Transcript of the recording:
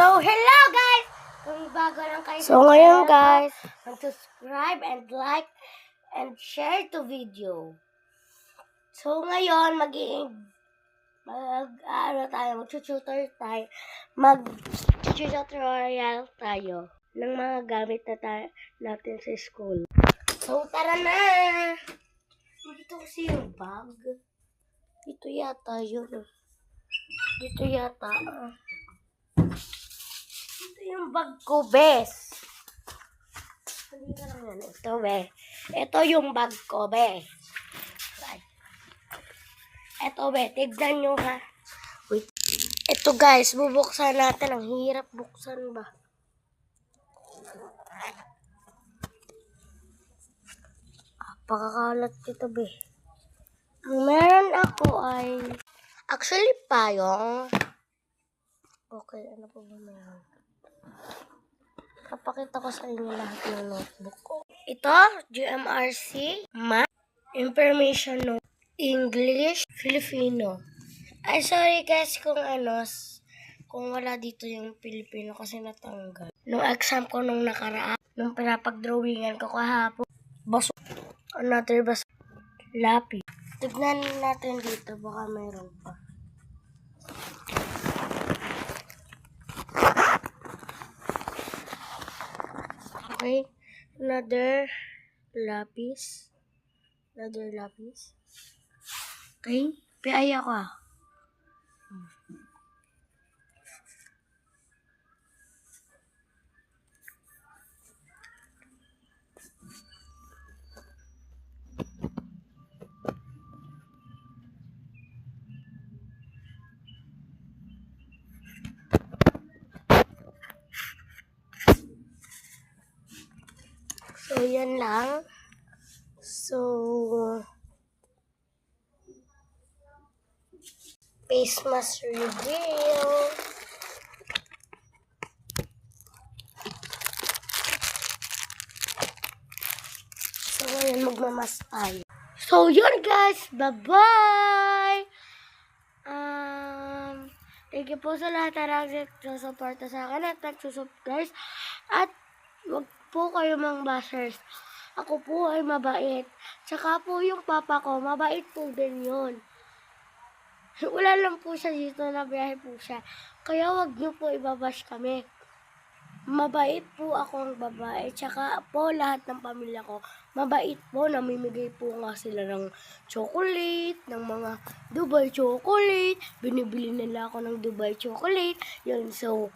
So, hello guys! Kung bago lang kayo ngayon guys, mag-subscribe and like and share to video. So, ngayon, mag-tutorial tayo ng mga gamit na natin sa school. So, tara na! Dito kasi yung bag. Dito yata yun. Dito yata. Ito yung bag ko, bes. Hindi ka lang yan. Ito, be. Ito yung bag ko, be. Ito, be. Tignan nyo, ha. Wait. Ito, guys. Bubuksan natin. Ang hirap buksan ba? Pakakalat ito, be. Ang meron ako ay... Actually, payong. Okay, ano po ba meron? Papakita ko sa inyo lahat ng notebook ko. Ito, GMRC, Math, Information Note, English, Filipino. Ay, sorry guys kung kung wala dito yung Filipino kasi natanggal. Nung exam ko nung nakaraan, nung pinapag-drawingan ko kahapon, another baso, lapi. Tignan natin dito, baka mayroon pa. Okay, another lapis. Okay, piaya ko ah. So, yan lang. So, face mask reveal. So, ngayon magmamas tayo. So, yun guys. Bye-bye! Thank you po sa lahat na nagsusuporta sa akin at nagsusubscribe. At wag po kayo mang bashers. Ako po ay mabait. Tsaka po yung papa ko, mabait po din yun. Wala lang po siya dito, na biyahe po siya. Kaya wag niyo po ibabash kami. Mabait po akong babae. Tsaka po lahat ng pamilya ko, mabait po. Namimigay po nga sila ng chocolate, ng mga Dubai chocolate. Binibili nila ako ng Dubai chocolate. Yun, so...